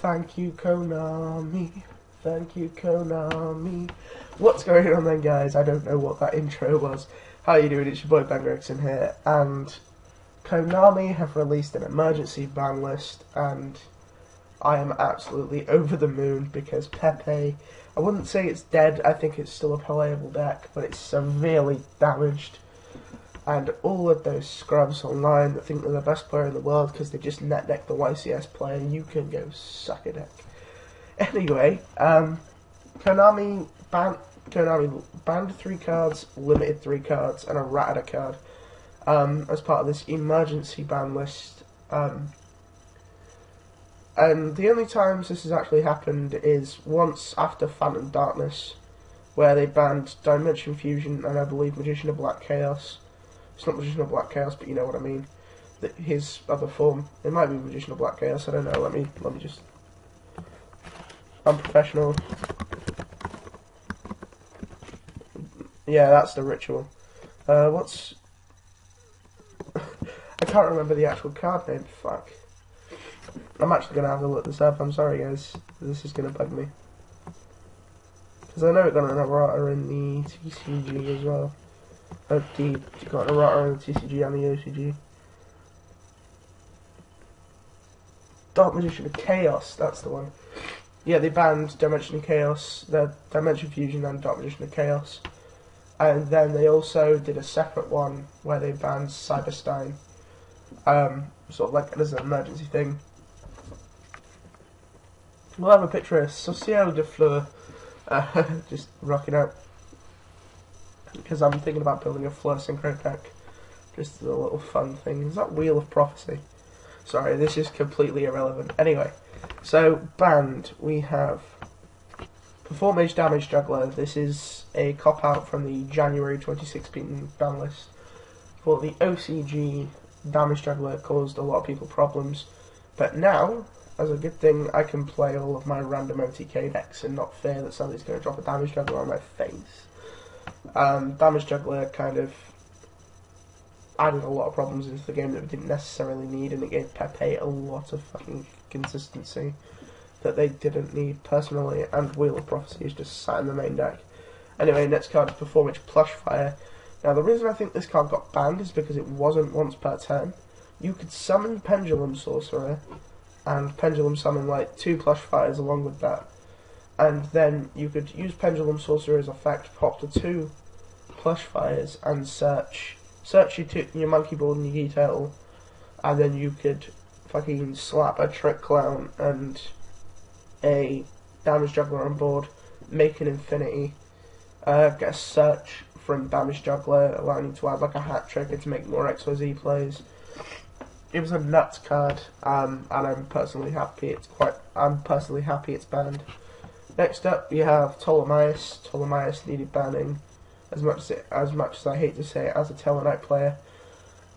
Thank you, Konami. Thank you, Konami. What's going on then, guys? I don't know what that intro was. How you doing? It's your boy Ben Gregson here, and Konami have released an emergency ban list, and I am absolutely over the moon because Pepe, I wouldn't say it's dead, I think it's still a playable deck, but it's severely damaged. And all of those scrubs online that think they're the best player in the world because they just net deck the YCS player, you can go suck a dick. Anyway, Konami banned 3 cards, limited 3 cards, and a Ratata card as part of this emergency ban list. And the only times this has actually happened is once after Phantom Darkness, where they banned Dimension Fusion and I believe Magician of Black Chaos. It's not Magician of Black Chaos, but you know what I mean. His other form. It might be Magician of Black Chaos, I don't know. Let me just... I'm professional. Yeah, that's the ritual. What's... I can't remember the actual card name, fuck. I'm actually going to have to look this up, I'm sorry guys. This is going to bug me. Because I know it got an errata in the TCG as well. Got an errata in the TCG and the OCG. Dark Magician of Chaos, that's the one. Yeah, they banned Dimension of Chaos, the Dimension Fusion and Dark Magician of Chaos. And then they also did a separate one where they banned Cyberstein. Sort of like as an emergency thing. We'll have a picture of Société de Fleur just rocking out. Because I'm thinking about building a Fleur Synchro deck. Just a little fun thing. Is that Wheel of Prophecy? Sorry, this is completely irrelevant. Anyway, so banned we have Perform Age Damage Juggler. This is a cop-out from the January 2016 ban list. For the OCG, Damage Juggler caused a lot of people problems. But now, as a good thing, I can play all of my random OTK decks and not fear that somebody's going to drop a Damage Juggler on my face. Damage Juggler kind of added a lot of problems into the game that we didn't necessarily need, and it gave Pepe a lot of fucking consistency that they didn't need personally, and Wheel of Prophecy is just sat in the main deck. Anyway, next card is Performance Plushfire. Now the reason I think this card got banned is because it wasn't once per turn. You could summon Pendulum Sorcerer and Pendulum summon like 2 Plushfires along with that. And then you could use Pendulum Sorcerer's effect, pop to 2 Plushfires and search your Monkey Ball and your Geetail, and then you could fucking slap a Trick Clown and a Damage Juggler on board, make an Infinity, get a search from Damage Juggler, allowing you to add like a hat trick to make more XYZ plays. It was a nuts card, and I'm personally happy it's banned. Next up, we have Ptolemaeus. Ptolemaeus needed banning, as much as I hate to say it as a Tellarknight player.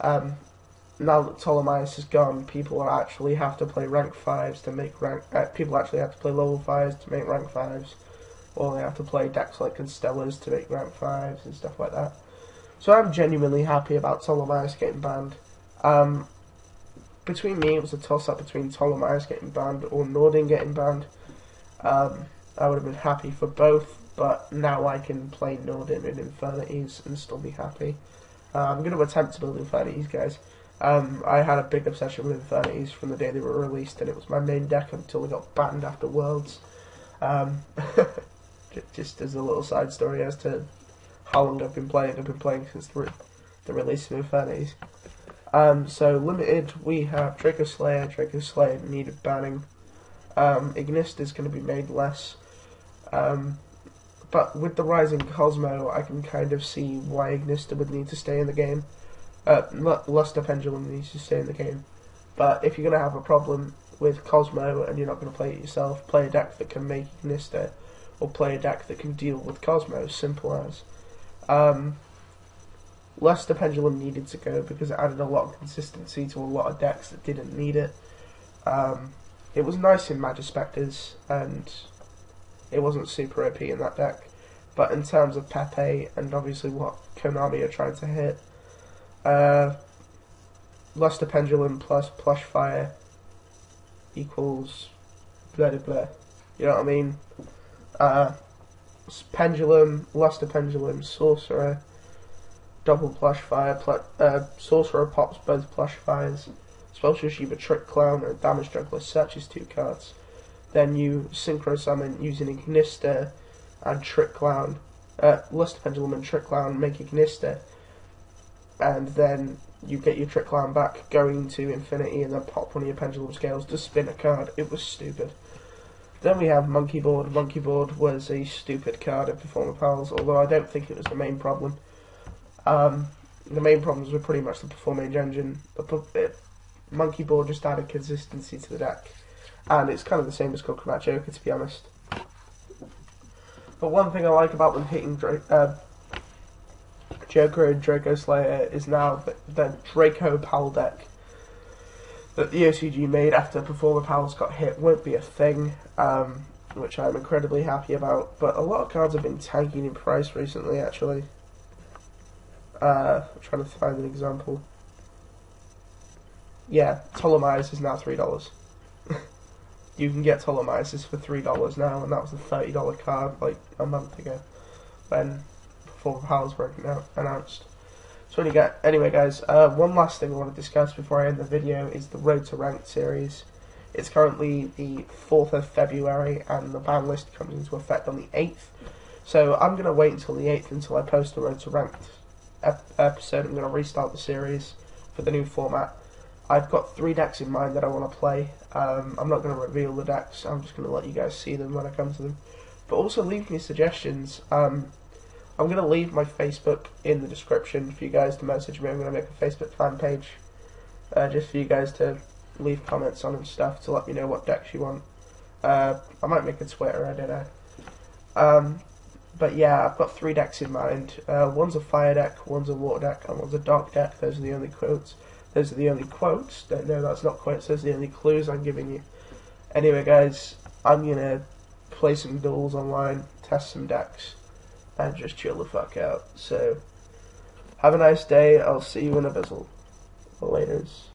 Now that Ptolemaeus is gone, people actually have to play rank 5s to make people actually have to play level 5s to make rank 5s, or they have to play decks like Constellas to make rank 5s and stuff like that. So I'm genuinely happy about Ptolemaeus getting banned. Between me, it was a toss-up between Ptolemaeus getting banned or Nordin getting banned. I would have been happy for both, but now I can play Nordin in Infernities and still be happy. I'm going to attempt to build Infernities, guys. I had a big obsession with Infernities from the day they were released, and it was my main deck until they got banned after Worlds. Just as a little side story as to how long I've been playing since the release of Infernities. So limited, we have Draco Slayer. Draco Slayer needed banning. Ignist is going to be made less. But with the rising Cosmo, I can kind of see why Ignista would need to stay in the game. Luster Pendulum needs to stay in the game. But if you're going to have a problem with Cosmo and you're not going to play it yourself, play a deck that can make Ignista, or play a deck that can deal with Cosmo, simple as. Luster Pendulum needed to go because it added a lot of consistency to a lot of decks that didn't need it. It was nice in Magispectors, and it wasn't super OP in that deck. But in terms of Pepe, and obviously what Konami are trying to hit, Luster Pendulum plus Plushfire equals blah blah blah. You know what I mean? Pendulum, Luster Pendulum, Sorcerer, double plush fire, Sorcerer pops both plush fires, Special Achiever, Trick Clown, and Damage Juggler searches 2 cards. Then you Synchro Summon using Ignister and Trick Clown, Luster Pendulum and Trick Clown make Ignister, and then you get your Trick Clown back, going to infinity, and then pop one of your Pendulum Scales to spin a card. It was stupid. Then we have Monkey Board. Monkey Board was a stupid card in Performer Pals, although I don't think it was the main problem. The main problems were pretty much the Performance Engine. Monkey Board just added consistency to the deck, and it's kind of the same as Coconut Joker, to be honest. But one thing I like about them hitting Joker and Draco Slayer is now the Draco Pal deck that the OCG made after Performer Pals got hit won't be a thing, which I'm incredibly happy about. But a lot of cards have been tanking in price recently, actually. I'm trying to find an example. Yeah, Ptolemaeus is now $3. You can get Ptolemaeus for $3 now, and that was a $30 card like a month ago when Performer Pals were announced. So anyway guys, one last thing I want to discuss before I end the video is the Road to Ranked series. It's currently the 4th of February and the ban list comes into effect on the 8th. So I'm going to wait until the 8th until I post the Road to Ranked episode. I'm going to restart the series for the new format. I've got 3 decks in mind that I want to play. I'm not going to reveal the decks, I'm just going to let you guys see them when I come to them. But also leave me suggestions. I'm going to leave my Facebook in the description for you guys to message me. I'm going to make a Facebook fan page just for you guys to leave comments on and stuff to let me know what decks you want. I might make a Twitter, I don't know. But yeah, I've got 3 decks in mind. One's a fire deck, one's a water deck, and one's a dark deck. Those are the only quotes. Those are the only quotes. Don't know, that's not quotes. Those are the only clues I'm giving you. Anyway, guys, I'm going to play some duels online, test some decks, and just chill the fuck out. So, have a nice day. I'll see you in Abyssal. Laters.